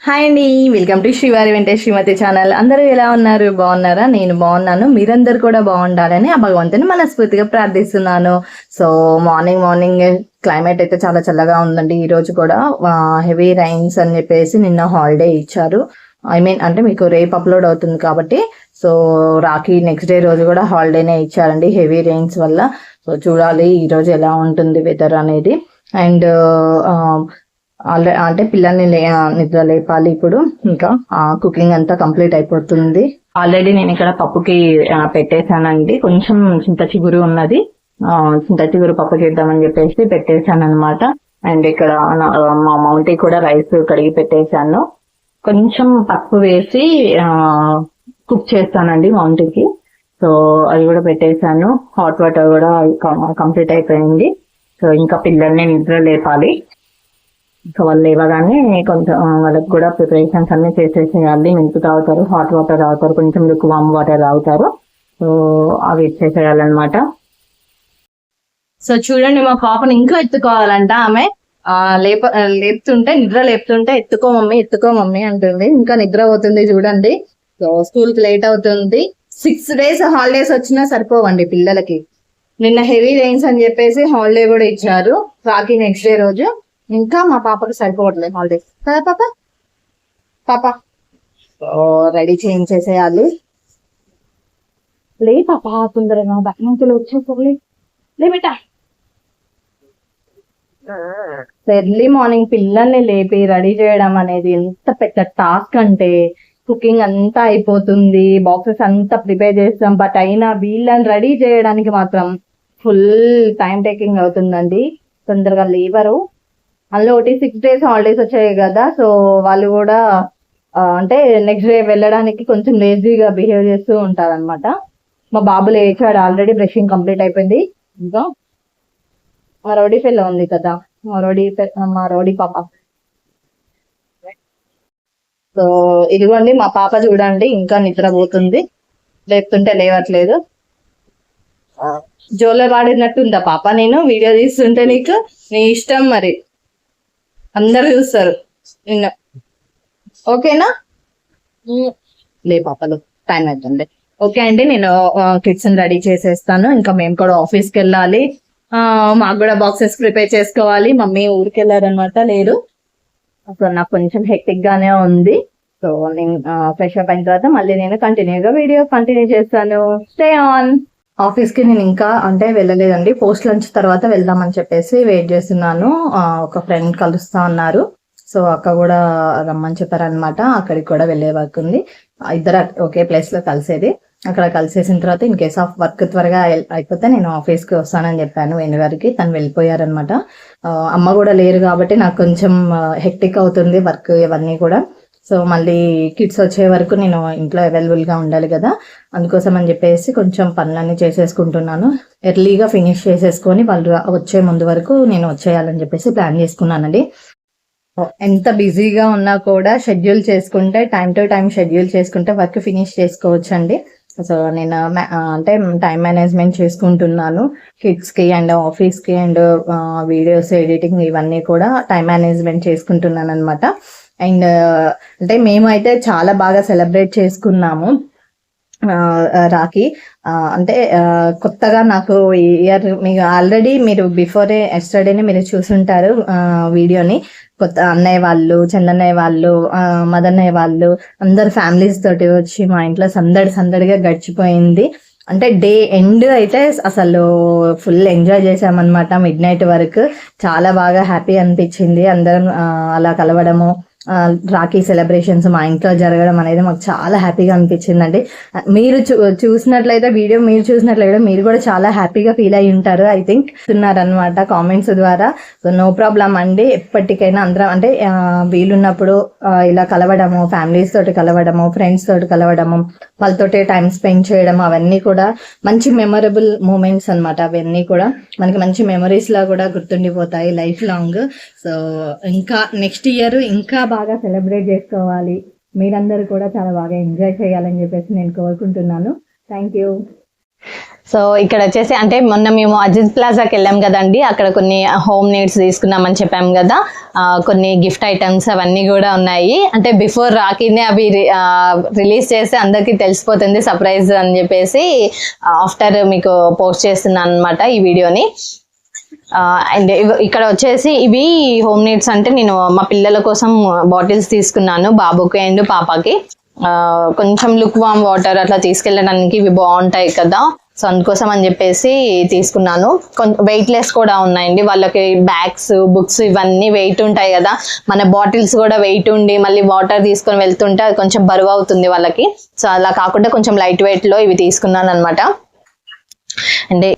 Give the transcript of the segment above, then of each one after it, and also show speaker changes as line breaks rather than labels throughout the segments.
Hi అండి. Welcome to శ్రీవారి వెంటే శ్రీమతి ఛానల్. అందరూ ఎలా ఉన్నారు? బాగున్నారా? నేను బాగున్నాను. మీరందరూ కూడా బాగుండాలని ఆ భగవంతుని మనస్ఫూర్తిగా ప్రార్థిస్తున్నాను. సో మార్నింగ్ మార్నింగ్ క్లైమేట్ అయితే చాలా చల్లగా ఉందండి. ఈ రోజు కూడా హెవీ రైన్స్ అని చెప్పేసి నిన్న హాలిడే ఇచ్చారు. అంటే మీకు రేపు అప్లోడ్ అవుతుంది కాబట్టి సో రాఖీ నెక్స్ట్ డే రోజు కూడా హాలిడేనే ఇచ్చారండి హెవీ రైన్స్ వల్ల. సో చూడాలి ఈ రోజు ఎలా ఉంటుంది వెదర్ అనేది. అండ్ అంటే పిల్లల్ని నిద్ర లేపాలి ఇప్పుడు. ఇంకా కుకింగ్ అంతా కంప్లీట్ అయిపోతుంది. ఆల్రెడీ నేను ఇక్కడ పప్పుకి పెట్టేశానండి. కొంచెం చింత చిగురు ఉన్నది. చింత చిగురు పప్పు చేద్దామని చెప్పేసి పెట్టేశాను అనమాట. అండ్ ఇక్కడ మా మౌంటీ కూడా రైస్ కడిగి పెట్టేశాను. కొంచెం పప్పు వేసి కుక్ చేస్తానండి మౌంటీకి. సో అది కూడా పెట్టేశాను. హాట్ వాటర్ కూడా కంప్లీట్ అయిపోయింది. సో ఇంకా పిల్లల్ని నిద్ర లేపాలి. సో వాళ్ళు లేవగానే కొంచెం వాళ్ళకి కూడా ప్రిపరేషన్స్ అన్ని చేసేసేయాలి. మిల్క్ తాగుతారు, హాట్ వాటర్ తాగుతారు, కొంచెం వామ్ వాటర్ తాగుతారు. సో అవి ఇచ్చేసేయాలన్నమాట. సో చూడండి, మా పాపను ఇంకా ఎత్తుకోవాలంట ఆమె. లేపుతుంటే నిద్ర లేపుతుంటే ఎత్తుకో మమ్మీ అంటుంది. ఇంకా నిద్ర పోతుంది చూడండి. సో స్కూల్ కి లేట్ అవుతుంది. 6 days హాలిడేస్ వచ్చినా సరిపోవండి పిల్లలకి. నిన్న హెవీ రైన్స్ అని చెప్పేసి హాలిడే కూడా ఇచ్చారు రాఖీ నెక్స్ట్ డే రోజు. ఇంకా మా పాపకు సరిపోవట్లేదు హాలిడేస్ కదా పాప. రెడీ చేయించేసేయాలి. లే పాప తొందరగా బ్యాక్మంతులు వచ్చేసుకోలే. లే బేటా. ఎర్లీ మార్నింగ్ పిల్లల్ని లేపి రెడీ చేయడం అనేది ఎంత పెద్ద టాస్క్ అంటే, కుకింగ్ అంతా అయిపోతుంది, బాక్సెస్ అంతా ప్రిపేర్ చేస్తాం, బట్ అయినా వీళ్ళని రెడీ చేయడానికి మాత్రం ఫుల్ టైం టేకింగ్ అవుతుందండి. తొందరగా లేవరు. అందులో ఒకటి 6 days హాలిడేస్ వచ్చాయి కదా. సో వాళ్ళు కూడా అంటే నెక్స్ట్ డే వెళ్ళడానికి కొంచెం లేజీగా బిహేవ్ చేస్తూ ఉంటారనమాట. మా బాబు లేచాడు ఆల్రెడీ, బ్రషింగ్ కంప్లీట్ అయిపోయింది. ఇంకా మా రౌడీ పిల్ల ఉంది కదా, మా రౌడీ పాప. సో ఇదిగోండి మా పాప చూడండి, ఇంకా నిద్రపోతుంది. లేపుతుంటే లేవట్లేదు. జోలో పాడినట్టుందా పాప? నేను వీడియో తీస్తుంటే నీకు నీ ఇష్టం మరి, అందరు చూస్తారు నిన్న. ఓకేనా? లే పాపలు, టైం అవుతుంది. ఓకే అండి, నేను కిడ్స్ రెడీ చేసేస్తాను. ఇంకా మేము కూడా ఆఫీస్కి వెళ్ళాలి. మాకు కూడా బాక్సెస్ ప్రిపేర్ చేసుకోవాలి. మమ్మీ ఊరికి వెళ్ళారనమాట, లేరు. అప్పుడు నాకు కొంచెం హెక్టిక్ గానే ఉంది. సో నేను ఫ్రెష్ అప్ అయిన తర్వాత మళ్ళీ నేను కంటిన్యూగా వీడియో కంటిన్యూ చేస్తాను. Stay on. ఆఫీస్ కి నేను ఇంకా అంటే వెళ్ళలేదండి. పోస్ట్ లంచ్ తర్వాత వెళ్దామని చెప్పేసి వెయిట్ చేస్తున్నాను. ఒక ఫ్రెండ్ కలుస్తా ఉన్నారు. సో అక్క కూడా రమ్మని చెప్పారనమాట. అక్కడికి కూడా వెళ్ళే వర్క్ ఉంది. ఇద్దరు ఒకే ప్లేస్ లో కలిసేది. అక్కడ కలిసేసిన తర్వాత ఇన్ కేస్ ఆఫ్ వర్క్ త్వరగా అయిపోతే నేను ఆఫీస్ కి వస్తానని చెప్పాను వేణుగారికి. తను వెళ్ళిపోయారనమాట. అమ్మ కూడా లేరు కాబట్టి నాకు కొంచెం హెక్టిక్ అవుతుంది వర్క్ ఇవన్నీ కూడా. సో మళ్ళీ కిడ్స్ వచ్చే వరకు నేను ఇంట్లో అవైలబుల్ గా ఉండాలి కదా, అందుకోసం అని చెప్పేసి కొంచెం పనులన్నీ చేసేసుకుంటున్నాను. ఎర్లీగా ఫినిష్ చేసేసుకొని వాళ్ళు వచ్చే ముందు వరకు నేను వచ్చేయాలని చెప్పేసి ప్లాన్ చేసుకున్నానండి. ఎంత బిజీగా ఉన్నా కూడా షెడ్యూల్ చేసుకుంటే, టైం టు టైం షెడ్యూల్ చేసుకుంటే వర్క్ ఫినిష్ చేసుకోవచ్చు అండి. సో నేను అంటే టైం మేనేజ్మెంట్ చేసుకుంటున్నాను కిడ్స్ కి అండ్ ఆఫీస్ కి అండ్ వీడియోస్ ఎడిటింగ్ ఇవన్నీ కూడా టైం మేనేజ్మెంట్ చేసుకుంటున్నాను అనమాట. అండ్ అంటే మేము చాలా బాగా సెలబ్రేట్ చేసుకున్నాము రాఖీ. అంటే కొత్తగా నాకు ఈ ఇయర్ మీకు ఆల్రెడీ మీరు బిఫోరే ఎస్టర్డేనే మీరు చూసుంటారు వీడియోని. కొత్త అన్నయ్య వాళ్ళు, చందన్నయ్య వాళ్ళు, మదన్నయ్య వాళ్ళు అందరు ఫ్యామిలీస్ తోటి వచ్చి మా ఇంట్లో సందడిగా గడిచిపోయింది. అంటే డే ఎండ్ అయితే అసలు ఫుల్ ఎంజాయ్ చేసామన్నమాట. మిడ్ నైట్ వరకు చాలా బాగా హ్యాపీ అనిపించింది. అందరం అలా కలవడము, రాఖీ సెలబ్రేషన్స్ మా ఇంట్లో జరగడం అనేది మాకు చాలా హ్యాపీగా అనిపించిందండి. మీరు చూసినట్లయితే వీడియో మీరు చూసినట్లయితే మీరు కూడా చాలా హ్యాపీగా ఫీల్ అయి ఉంటారు ఐ థింక్. ఉన్నారనమాట కామెంట్స్ ద్వారా. సో నో ప్రాబ్లం అండి, ఎప్పటికైనా అందరం అంటే వీలున్నప్పుడు ఇలా కలవడము, ఫ్యామిలీస్ తోటి కలవడము, ఫ్రెండ్స్ తోటి కలవడము, వాళ్ళతోటి టైం స్పెండ్ చేయడం, అవన్నీ కూడా మంచి మెమరబుల్ మూమెంట్స్ అనమాట. అవన్నీ కూడా మనకి మంచి మెమరీస్ లా కూడా గుర్తుండిపోతాయి లైఫ్ లాంగ్. సో ఇంకా నెక్స్ట్ ఇయర్ ఇంకా బాగా సెలబ్రేట్ చేసుకోవాలి. మీరందరూ కూడా చాలా బాగా ఎంజాయ్ చేయాలని చెప్పేసి నేను కోరుకుంటున్నాను. Thank you.
సో ఇక్కడ వచ్చేసి అంటే మొన్న మేము అజిత్ ప్లాజాకి వెళ్ళాం కదండి, అక్కడ కొన్ని హోమ్ నీడ్స్ తీసుకున్నామని చెప్పాం కదా, కొన్ని గిఫ్ట్ ఐటమ్స్ అవన్నీ కూడా ఉన్నాయి. అంటే బిఫోర్ రాకీనే అవి రిలీజ్ చేస్తే అందరికీ తెలిసిపోతుంది సర్ప్రైజ్ అని చెప్పేసి ఆఫ్టర్ మీకు పోస్ట్ చేస్తున్నాను అనమాట ఈ వీడియోని. అండ్ ఇక్కడ వచ్చేసి ఇవి హోమ్ నీడ్స్ అంటే నేను మా పిల్లల కోసం బాటిల్స్ తీసుకున్నాను, బాబుకి అండ్ పాపకి. కొంచెం లుక్ వామ్ వాటర్ అట్లా తీసుకెళ్ళడానికి ఇవి బాగుంటాయి కదా, సో అందుకోసం అని చెప్పేసి తీసుకున్నాను. కొంచెం వెయిట్ లెస్ కూడా ఉన్నాయండి, వాళ్ళకి బ్యాగ్స్ బుక్స్ ఇవన్నీ వెయిట్ ఉంటాయి కదా, మన బాటిల్స్ కూడా వెయిట్ ఉండి మళ్ళీ వాటర్ తీసుకొని వెళ్తుంటే అది కొంచెం బరువు అవుతుంది వాళ్ళకి. సో అలా కాకుండా కొంచెం లైట్ వెయిట్ లో ఇవి తీసుకున్నాను అనమాట. అంటే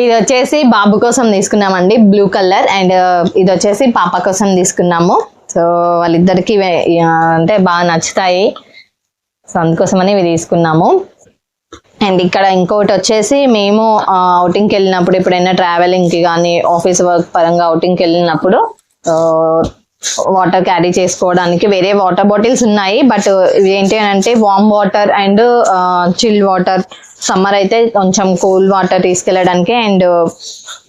ఇది వచ్చేసి బాబు కోసం తీసుకున్నామండి, బ్లూ కలర్. అండ్ ఇది వచ్చేసి పాప కోసం తీసుకున్నాము. సో వాళ్ళిద్దరికి అంటే బాగా నచ్చుతాయి, సో అందుకోసమని ఇవి తీసుకున్నాము. అండ్ ఇక్కడ ఇంకొకటి వచ్చేసి మేము అవుటింగ్కి వెళ్ళినప్పుడు, ఎప్పుడైనా ట్రావెలింగ్కి కానీ ఆఫీస్ వర్క్ పరంగా అవుటింగ్కి వెళ్ళినప్పుడు వాటర్ క్యారీ చేసుకోవడానికి వేరే వాటర్ బాటిల్స్ ఉన్నాయి. బట్ ఇవి ఏంటి అంటే warm water and chill water, summer అయితే కొంచెం కూల్ వాటర్ తీసుకెళ్ళడానికి, అండ్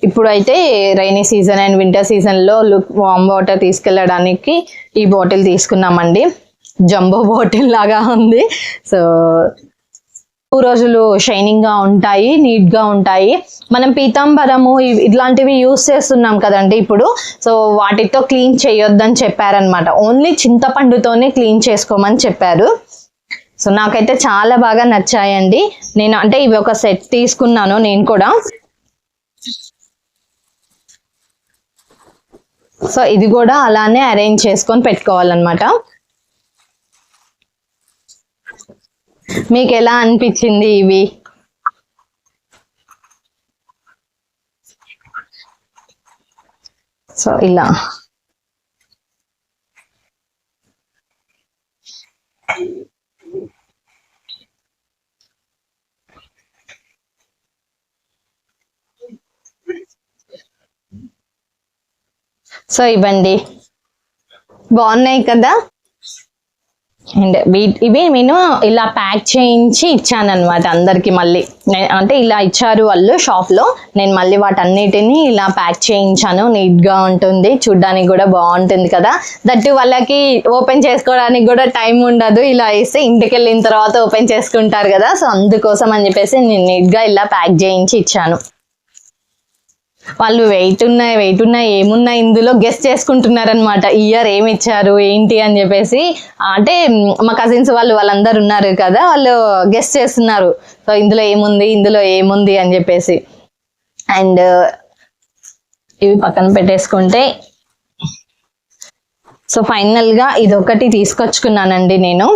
ఇప్పుడైతే రైనీ సీజన్ అండ్ వింటర్ సీజన్లో వామ్ వాటర్ తీసుకెళ్ళడానికి ఈ బాటిల్ తీసుకున్నామండి. జంబో బాటిల్ లాగా ఉంది. సో 2 రోజులు షైనింగ్ గా ఉంటాయి, నీట్ గా ఉంటాయి. మనం పీతాంబరము ఇట్లాంటివి యూస్ చేస్తున్నాం కదండి ఇప్పుడు, సో వాటితో క్లీన్ చేయొద్దని చెప్పారనమాట. ఓన్లీ చింతపండుతోనే క్లీన్ చేసుకోమని చెప్పారు. సో నాకైతే చాలా బాగా నచ్చాయండి. నేను అంటే ఇవి ఒక సెట్ తీసుకున్నాను నేను కూడా. సో ఇది కూడా అలానే అరేంజ్ చేసుకొని పెట్టుకోవాలన్నమాట. మీకు ఎలా అనిపించింది ఇవి? సో ఇలా సో ఇవ్వండి, బాగున్నాయి కదా. అండ్ ఇవి నేను ఇలా ప్యాక్ చేయించి ఇచ్చాను అనమాట అందరికి. మళ్ళీ అంటే ఇలా ఇచ్చారు వాళ్ళు షాప్ లో, నేను మళ్ళీ వాటన్నిటిని ఇలా ప్యాక్ చేయించాను. నీట్ గా ఉంటుంది, చూడ్డానికి కూడా బాగుంటుంది కదా. దట్టు వాళ్ళకి ఓపెన్ చేసుకోవడానికి కూడా టైం ఉండదు, ఇలా వేస్తే ఇంటికి వెళ్ళిన తర్వాత ఓపెన్ చేసుకుంటారు కదా. సో అందుకోసం అని చెప్పేసి నేను నీట్ గా ఇలా ప్యాక్ చేయించి ఇచ్చాను. వాళ్ళు వెయిట్ ఉన్నాయి ఏమున్నాయి ఇందులో గెస్ చేసుకుంటున్నారనమాట, ఇయర్ ఏమి ఇచ్చారు ఏంటి అని చెప్పేసి. అంటే మా కజిన్స్ వాళ్ళందరూ ఉన్నారు కదా, వాళ్ళు గెస్ చేస్తున్నారు, సో ఇందులో ఏముంది అని చెప్పేసి. అండ్ ఇవి పక్కన పెట్టేసుకుంటే, సో ఫైనల్ గా ఇది ఒకటి తీసుకొచ్చుకున్నానండి నేను.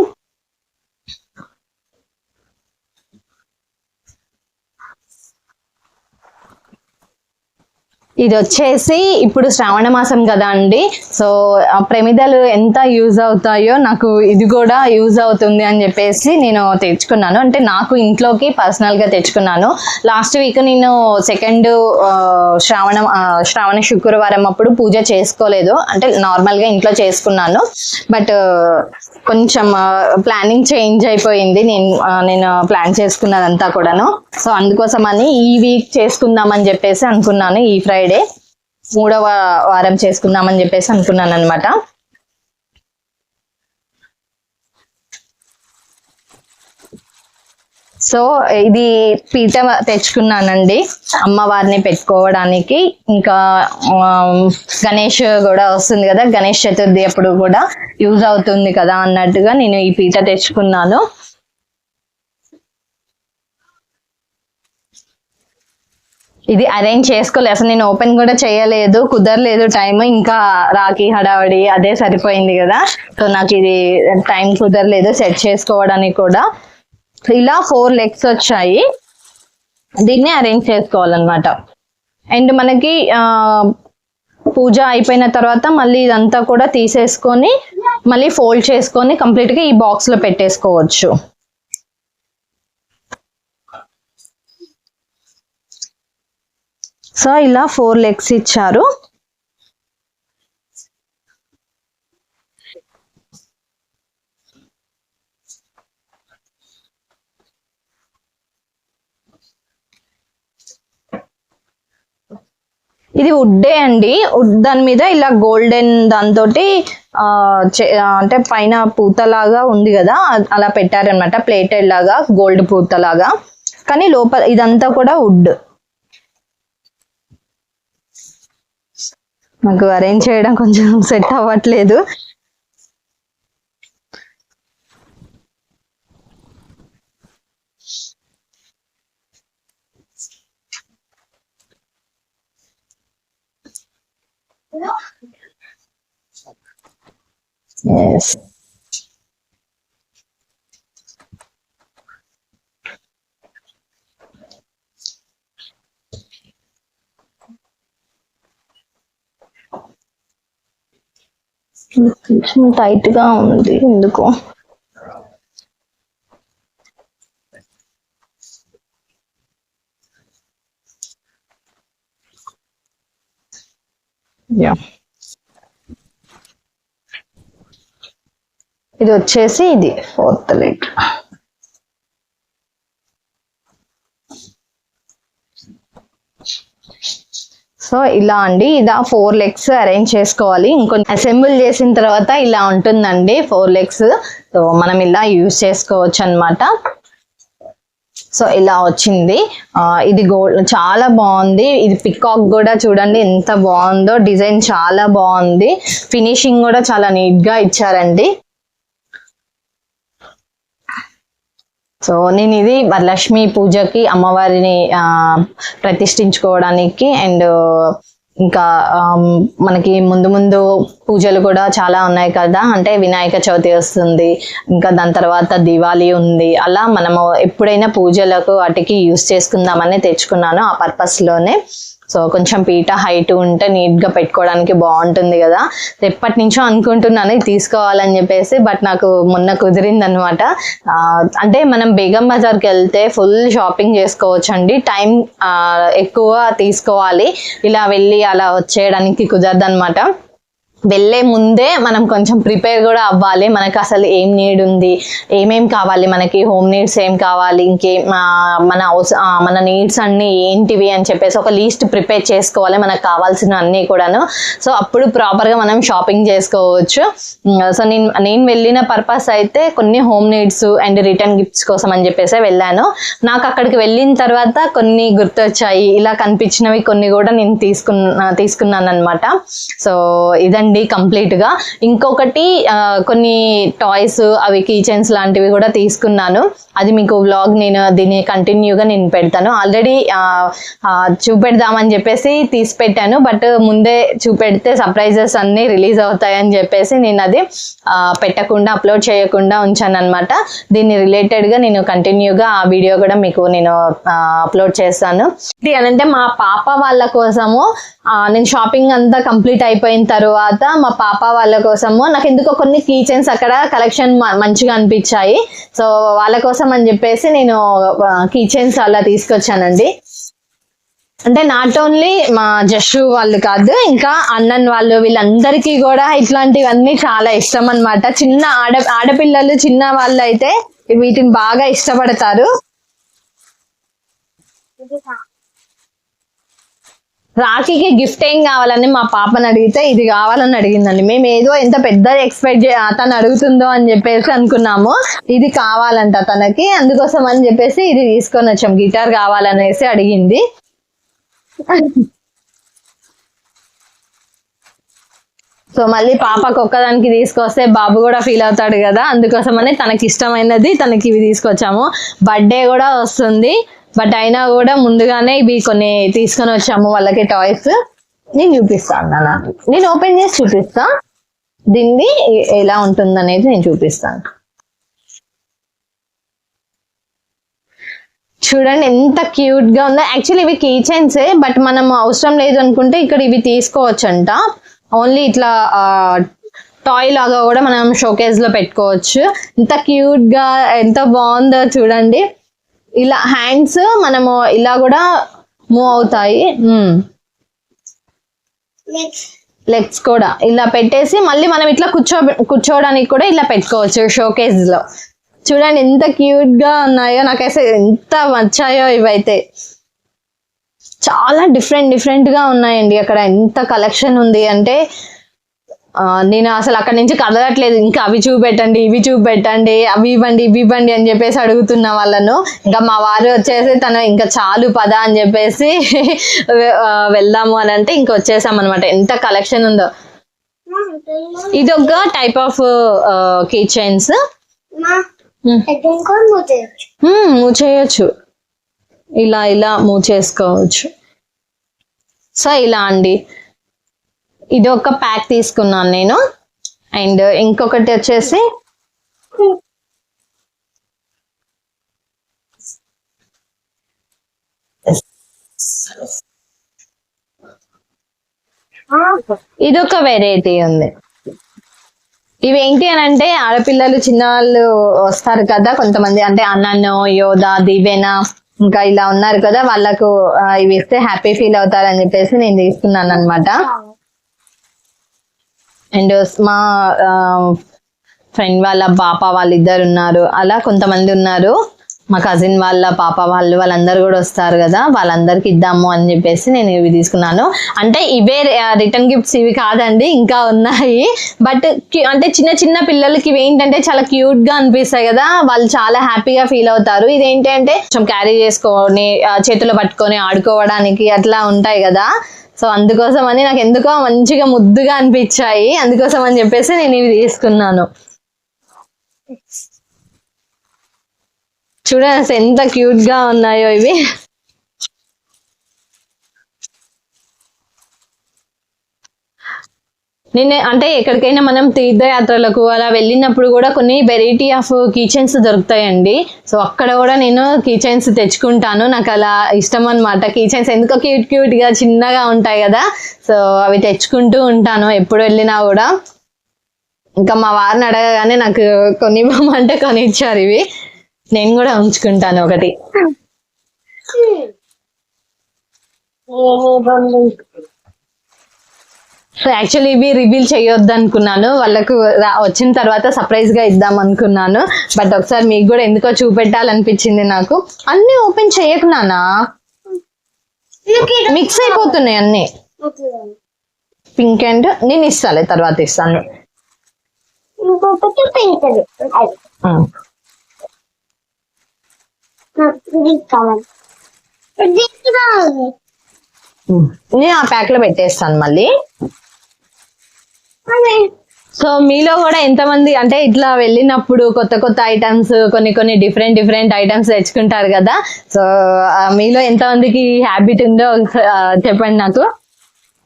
ఇది వచ్చేసి ఇప్పుడు శ్రావణ మాసం కదా అండి, సో ప్రమిదలు ఎంత యూజ్ అవుతాయో నాకు ఇది కూడా యూజ్ అవుతుంది అని చెప్పేసి నేను తెచ్చుకున్నాను. అంటే నాకు ఇంట్లోకి పర్సనల్ గా తెచ్చుకున్నాను. లాస్ట్ వీక్ నేను సెకండ్ శ్రావణ శుక్రవారం అప్పుడు పూజ చేసుకోలేదు, అంటే నార్మల్ గా ఇంట్లో చేసుకున్నాను. బట్ కొంచెం ప్లానింగ్ చేంజ్ అయిపోయింది, నేను ప్లాన్ చేసుకున్నదంతా కూడాను. సో అందుకోసమని ఈ వీక్ చేసుకుందామని చెప్పేసి అనుకున్నాను, ఈ ఫ్రైడే 3వ వారం చేసుకుందామని చెప్పేసి అనుకున్నాను అనమాట. సో ఇది పీట తెచ్చుకున్నానండి అమ్మవారిని పెట్టుకోవడానికి. ఇంకా గణేష్ కూడా వస్తుంది కదా, గణేష్ చతుర్థి అప్పుడు కూడా యూజ్ అవుతుంది కదా అన్నట్టుగా నేను ఈ పీట తెచ్చుకున్నాను. ఇది అరేంజ్ చేసుకోలేదు అసలు, నేను ఓపెన్ కూడా చేయలేదు, కుదరలేదు టైం. ఇంకా రాఖీ హడావడి అదే సరిపోయింది కదా, సో నాకు ఇది టైం కుదరలేదు సెట్ చేసుకోవడానికి కూడా. ఇలా 4 లెగ్స్ వచ్చాయి, దీన్ని అరేంజ్ చేసుకోవాలన్నమాట. అండ్ మనకి పూజ అయిపోయిన తర్వాత మళ్ళీ ఇదంతా కూడా తీసేసుకొని మళ్ళీ ఫోల్డ్ చేసుకొని కంప్లీట్ గా ఈ బాక్స్ లో పెట్టేసుకోవచ్చు. సో ఇలా 4 లెగ్స్ ఇచ్చారు. ఇది వుడ్డే అండి. వుడ్ దాని మీద ఇలా గోల్డెన్ దాంతో అంటే పైన పూతలాగా ఉంది కదా, అలా పెట్టారనమాట. ప్లేటెడ్ లాగా గోల్డ్ పూతలాగా, కానీ లోపల ఇదంతా కూడా వుడ్. నాకు అరేంజ్ చేయడం కొంచెం సెట్ అవ్వట్లేదు. Yes. కొంచెం టైట్ గా ఉంది ఎందుకో. ఇది వచ్చేసి ఇది 4th లెగ్. సో ఇలా అండి, ఇలా 4 లెగ్స్ అరేంజ్ చేసుకోవాలి. ఇంకొంచెం అసెంబుల్ చేసిన తర్వాత ఇలా ఉంటుందండి 4 లెగ్స్. సో మనం ఇలా యూజ్ చేసుకోవచ్చు అన్నమాట. సో ఇలా వచ్చింది. ఇది గోల్డ్ చాలా బాగుంది. ఇది పికాక్ కూడా చూడండి ఎంత బాగుందో, డిజైన్ చాలా బాగుంది. ఫినిషింగ్ కూడా చాలా నీట్ గా ఇచ్చారండి. సో నేను ఇది వరలక్ష్మి పూజకి, అమ్మవారిని ప్రతిష్ఠించుకోవడానికి, అండ్ ఇంకా మనకి ముందు ముందు పూజలు కూడా చాలా ఉన్నాయి కదా, అంటే వినాయక చవితి వస్తుంది, ఇంకా దాని తర్వాత దివాళీ ఉంది. అలా మనము ఎప్పుడైనా పూజలకు వాటికి యూస్ చేసుకుందామని తెచ్చుకున్నాను ఆ పర్పస్ లోనే. సో కొంచెం పీట హైట్ ఉంటే నీట్ గా పెట్టుకోవడానికి బాగుంటుంది కదా. ఎప్పటి నుంచో అనుకుంటున్నాను ఇది తీసుకోవాలని చెప్పేసి, బట్ నాకు మొన్న కుదిరింది అనమాట. అంటే మనం బేగం బజార్కి వెళ్తే ఫుల్ షాపింగ్ చేసుకోవచ్చు అండి. టైం ఎక్కువ తీసుకోవాలి, ఇలా వెళ్ళి అలా వచ్చేయడానికి కుదరదు అనమాట. వెళ్ళే ముందే మనం కొంచెం ప్రిపేర్ కూడా అవ్వాలి. మనకు అసలు ఏం నీడ్ ఉంది, ఏమేం కావాలి, మనకి హోమ్ నీడ్స్ ఏం కావాలి, మన నీడ్స్ అన్ని ఏంటివి అని చెప్పేసి ఒక లీస్ట్ ప్రిపేర్ చేసుకోవాలి, మనకు కావాల్సిన అన్ని కూడాను. సో అప్పుడు ప్రాపర్ గా మనం షాపింగ్ చేసుకోవచ్చు. సో నేను వెళ్ళిన పర్పస్ అయితే కొన్ని home needs and return gifts కోసం అని చెప్పేసి వెళ్ళాను. నాకు అక్కడికి వెళ్ళిన తర్వాత కొన్ని గుర్తొచ్చాయి, ఇలా కనిపించినవి కొన్ని కూడా నేను తీసుకున్నాను అనమాట. సో ఇదండి కంప్లీట్ గా. ఇంకొకటి కొన్ని టాయ్స్, అవి కీ చైన్స్ లాంటివి కూడా తీసుకున్నాను. అది మీకు వ్లాగ్ నేను దీన్ని కంటిన్యూగా నేను పెడతాను. ఆల్రెడీ చూపెడదామని చెప్పేసి తీసి పెట్టాను, బట్ ముందే చూపెడితే సర్ప్రైజెస్ అన్ని రిలీజ్ అవుతాయని చెప్పేసి నేను అది పెట్టకుండా, అప్లోడ్ చేయకుండా ఉంచాను అనమాట. దీన్ని రిలేటెడ్ గా నేను కంటిన్యూగా ఆ వీడియో కూడా మీకు నేను అప్లోడ్ చేస్తాను. అంటే మా పాప వాళ్ళ కోసము నేను షాపింగ్ అంతా కంప్లీట్ అయిపోయిన తర్వాత మా పాప వాళ్ళ కోసము నాకు ఎందుకో కొన్ని కీ చైన్స్ అక్కడ కలెక్షన్ మంచిగా అనిపించాయి. సో వాళ్ళ కోసం అని చెప్పేసి నేను కీ చైన్స్ అలా తీసుకొచ్చానండి. అంటే నాట్ ఓన్లీ మా జషు వాళ్ళు కాదు, ఇంకా అన్నన్ వాళ్ళు, వీళ్ళందరికీ కూడా ఇట్లాంటివన్నీ చాలా ఇష్టం అన్నమాట. చిన్న ఆడపిల్లలు, చిన్న వాళ్ళు అయితే వీటిని బాగా ఇష్టపడతారు. రాఖీకి గిఫ్ట్ ఏం కావాలని మా పాపని అడిగితే ఇది కావాలని అడిగిందండి. మేము ఏదో ఎంత పెద్ద ఎక్స్పెక్ట్ తను అడుగుతుందో అని చెప్పేసి అనుకున్నాము. ఇది కావాలంట తనకి, అందుకోసం అని చెప్పేసి ఇది తీసుకొని వచ్చాం. గిటార్ కావాలనేసి అడిగింది. సో మళ్ళీ పాపకు ఒక్కదానికి తీసుకొస్తే బాబు కూడా ఫీల్ అవుతాడు కదా, అందుకోసమని తనకి ఇష్టమైనది తనకి ఇవి తీసుకొచ్చాము. బర్త్డే కూడా వస్తుంది, బట్ అయినా కూడా ముందుగానే ఇవి కొన్ని తీసుకొని వచ్చాము వాళ్ళకి టాయ్స్. నేను చూపిస్తాను నాన్న, నేను ఓపెన్ చేసి చూపిస్తా దీన్ని ఎలా ఉంటుంది అనేది నేను చూపిస్తాను. చూడండి ఎంత క్యూట్ గా ఉందో. యాక్చువల్లీ ఇవి కీ చైన్సే, బట్ మనం అవసరం లేదు అనుకుంటే ఇక్కడ ఇవి తీసుకోవచ్చంట. ఓన్లీ ఇట్లా టాయ్ లాగా కూడా మనం షోకేస్ లో పెట్టుకోవచ్చు. ఎంత క్యూట్ గా ఎంత బాగుందో చూడండి. ఇలా హ్యాండ్స్ మనము ఇలా కూడా మూవ్ అవుతాయి. లెగ్స్ కూడా ఇలా పెట్టేసి మళ్ళీ మనం ఇట్లా కూర్చోవడానికి కూడా ఇలా పెట్టుకోవచ్చు షోకేస్ లో. చూడండి ఎంత క్యూట్ గా ఉన్నాయో, నాకైతే ఎంత వచ్చాయో ఇవైతే. చాలా డిఫరెంట్ గా ఉన్నాయండి. అక్కడ ఎంత కలెక్షన్ ఉంది అంటే నేను అసలు అక్కడి నుంచి కదలట్లేదు. ఇంకా అవి చూపెట్టండి, ఇవి చూపెట్టండి, అవి ఇవ్వండి, ఇవి ఇవ్వండి అని చెప్పేసి అడుగుతున్న వాళ్ళను. ఇంకా మా వారు వచ్చేసి తను ఇంకా చాలు పద అని చెప్పేసి వెళ్దాము అని అంటే ఇంకా వచ్చేసాం అనమాట. ఎంత కలెక్షన్ ఉందో. ఇది ఒక type of key chains. Move చేయొచ్చు, ఇలా మూవ్ చేసుకోవచ్చు. సో ఇలా అండి, ఇది ఒక ప్యాక్ తీసుకున్నాను నేను. అండ్ ఇంకొకటి వచ్చేసి ఇది ఒక వెరైటీ ఉంది. ఇవేంటి అని అంటే ఆడపిల్లలు చిన్నవాళ్ళు వస్తారు కదా కొంతమంది, అంటే అన్నను, యోధ, దివ్యన ఇంకా ఇలా ఉన్నారు కదా, వాళ్ళకు ఇవి ఇస్తే హ్యాపీ ఫీల్ అవుతారు అని చెప్పేసి నేను తీసుకున్నాను అనమాట. అండ్ మా ఫ్రెండ్ వాళ్ళ పాప వాళ్ళిద్దరు ఉన్నారు, అలా కొంతమంది ఉన్నారు. మా కజిన్ వాళ్ళ పాప వాళ్ళందరూ కూడా వస్తారు కదా, వాళ్ళందరికి ఇద్దాము అని చెప్పేసి నేను ఇవి తీసుకున్నాను. అంటే ఇవే రిటర్న్ గిఫ్ట్స్ ఇవి కాదండి, ఇంకా ఉన్నాయి. బట్ అంటే చిన్న చిన్న పిల్లలకి ఇవి ఏంటంటే చాలా క్యూట్ గా అనిపిస్తాయి కదా, వాళ్ళు చాలా హ్యాపీగా ఫీల్ అవుతారు. ఇదేంటి అంటే కొంచెం క్యారీ చేసుకొని చేతిలో పట్టుకొని ఆడుకోవడానికి అట్లా ఉంటాయి కదా. సో అందుకోసం అని నాకు ఎందుకో మంచిగా ముద్దుగా అనిపించాయి, అందుకోసం అని చెప్పేసి నేను ఇవి తీసుకున్నాను. చూడండి ఎంత క్యూట్ గా ఉన్నాయో ఇవి. నేను అంటే ఎక్కడికైనా మనం తీర్థయాత్రలకు అలా వెళ్ళినప్పుడు కూడా కొన్ని వెరైటీ ఆఫ్ కీచైన్స్ దొరుకుతాయండి. సో అక్కడ కూడా నేను కీచైన్స్ తెచ్చుకుంటాను, నాకు అలా ఇష్టం అనమాట. కీచైన్స్ ఎందుకో క్యూట్ గా చిన్నగా ఉంటాయి కదా, సో అవి తెచ్చుకుంటూ ఉంటాను ఎప్పుడు వెళ్ళినా కూడా. ఇంకా మా వారిని అడగగానే నాకు కొనివ్వమంటే కొనిచ్చారు ఇవి, నేను కూడా ఉంచుకుంటాను ఒకటి. సో యాక్చువల్లీ ఇవి రివీల్ చేయొద్దు అనుకున్నాను, వాళ్ళకు వచ్చిన తర్వాత సర్ప్రైజ్ గా ఇద్దాం అనుకున్నాను. బట్ ఒకసారి మీకు కూడా ఎందుకో చూపెట్టాలనిపించింది నాకు. అన్ని ఓపెన్ చేయకు నానా, మిక్స్ అయిపోతున్నాయి అన్ని. పింక్ అండ్ నేను ఇస్తాలే, తర్వాత ఇస్తాను. నేను ఆ ప్యాక్ లో పెట్టేస్తాను మళ్ళీ. సో మీలో కూడా ఎంతమంది అంటే ఇట్లా వెళ్ళినప్పుడు కొత్త ఐటమ్స్ కొన్ని డిఫరెంట్ ఐటమ్స్ తెచ్చుకుంటారు కదా, సో మీలో ఎంతమందికి హ్యాబిట్ ఉందో చెప్పండి నాకు.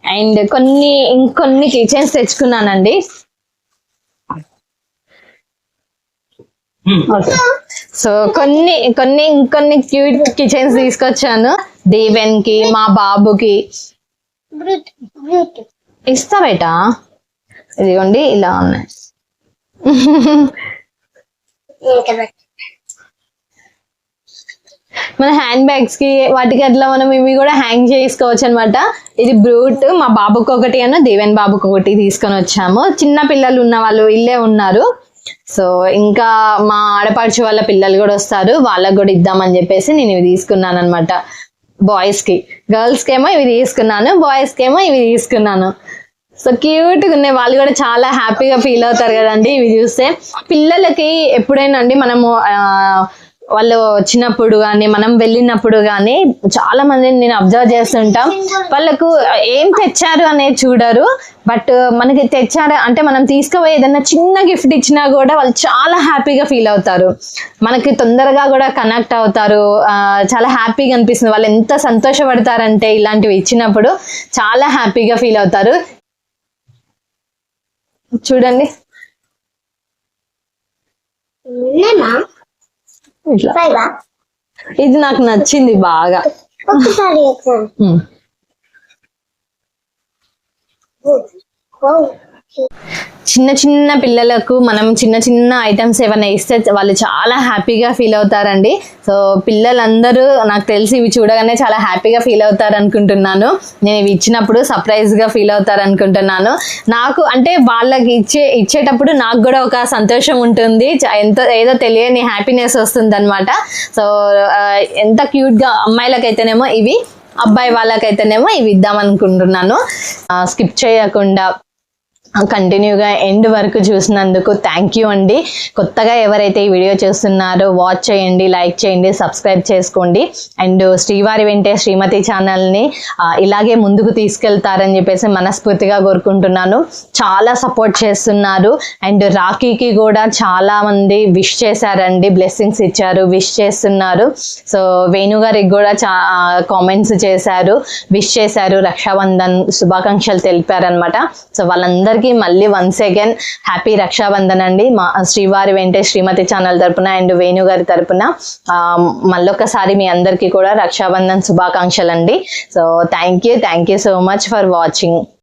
అండ్ ఇంకొన్ని కిచెన్స్ తెచ్చుకున్నానండి. సో ఇంకొన్ని క్యూట్ కిచెన్స్ తీసుకొచ్చాను దేవెన్ కి, మా బాబుకి. ఇస్తా బేటా, ఇదిగోండి ఇలా ఉన్నాయి. మన హ్యాండ్ బ్యాగ్స్ కి వాటికి అట్లా మనం ఇవి కూడా హ్యాంగ్ చేసుకోవచ్చు అనమాట. ఇది బ్రూట్ మా బాబుకి ఒకటి అన్న దేవెన్ బాబుకి ఒకటి తీసుకొని వచ్చాము. చిన్న పిల్లలు ఉన్న వాళ్ళు ఇల్లే ఉన్నారు. సో ఇంకా మా ఆడపడుచు వాళ్ళ పిల్లలు కూడా వస్తారు, వాళ్ళకు కూడా ఇద్దామని చెప్పేసి నేను ఇవి తీసుకున్నాను అనమాట. బాయ్స్ కి, గర్ల్స్ కేమో ఇవి తీసుకున్నాను, బాయ్స్ కేమో ఇవి తీసుకున్నాను. సో క్యూట్ గా ఉన్నాయి, వాళ్ళు కూడా చాలా హ్యాపీగా ఫీల్ అవుతారు కదండి ఇవి చూస్తే. పిల్లలకి ఎప్పుడైనా అండి మనము వాళ్ళు వచ్చినప్పుడు కానీ మనం వెళ్ళినప్పుడు కానీ చాలా మందిని నేను అబ్జర్వ్ చేస్తుంటాం, వాళ్ళకు ఏం తెచ్చారు అనేది చూడరు. బట్ మనకి తెచ్చారు అంటే మనం తీసుకుపోయి ఏదైనా చిన్న గిఫ్ట్ ఇచ్చినా కూడా వాళ్ళు చాలా హ్యాపీగా ఫీల్ అవుతారు, మనకి తొందరగా కూడా కనెక్ట్ అవుతారు, చాలా హ్యాపీగా అనిపిస్తుంది. వాళ్ళు ఎంత సంతోషపడతారంటే ఇలాంటివి ఇచ్చినప్పుడు చాలా హ్యాపీగా ఫీల్ అవుతారు. చూడండి ఇది నాకు నచ్చింది బాగా. చిన్న పిల్లలకు మనం చిన్న ఐటమ్స్ ఏమైనా ఇస్తే వాళ్ళు చాలా హ్యాపీగా ఫీల్ అవుతారండి. సో పిల్లలందరూ నాకు తెలిసి ఇవి చూడగానే చాలా హ్యాపీగా ఫీల్ అవుతారు అనుకుంటున్నాను. నేను ఇవి ఇచ్చినప్పుడు సర్ప్రైజ్ గా ఫీల్ అవుతారు అనుకుంటున్నాను. నాకు అంటే వాళ్ళకి ఇచ్చేటప్పుడు నాకు కూడా ఒక సంతోషం ఉంటుంది, ఏదో తెలియని హ్యాపీనెస్ వస్తుంది అనమాట. సో ఎంత క్యూట్ గా, అమ్మాయిలకైతేనేమో ఇవి, అబ్బాయి వాళ్ళకైతేనేమో ఇవి ఇద్దాం అనుకుంటున్నాను. స్కిప్ చేయకుండా కంటిన్యూగా ఎండ్ వరకు చూసినందుకు థ్యాంక్ యూ అండి. కొత్తగా ఎవరైతే ఈ వీడియో చూస్తున్నారో వాచ్ చేయండి, లైక్ చేయండి, సబ్స్క్రైబ్ చేసుకోండి. అండ్ శ్రీవారి వెంటే శ్రీమతి ఛానల్ని ఇలాగే ముందుకు తీసుకెళ్తారని చెప్పేసి మనస్ఫూర్తిగా కోరుకుంటున్నాను. చాలా సపోర్ట్ చేస్తున్నారు. అండ్ రాఖీకి కూడా చాలా మంది విష్ చేశారండి, బ్లెస్సింగ్స్ ఇచ్చారు, విష్ చేస్తున్నారు. సో వేణు గారికి కూడా కామెంట్స్ చేశారు, విష్ చేశారు, రక్షాబంధన్ శుభాకాంక్షలు తెలిపారనమాట. సో వాళ్ళందరికీ మళ్ళీ వన్స్ అగైన్ హ్యాపీ రక్షాబంధన్ అండి, మా శ్రీవారి వెంటే శ్రీమతి ఛానల్ తరపున అండ్ వేణు గారి తరపున మళ్ళొకసారి మీ అందరికీ కూడా రక్షాబంధన్ శుభాకాంక్షలు అండి. So thank you so much for watching.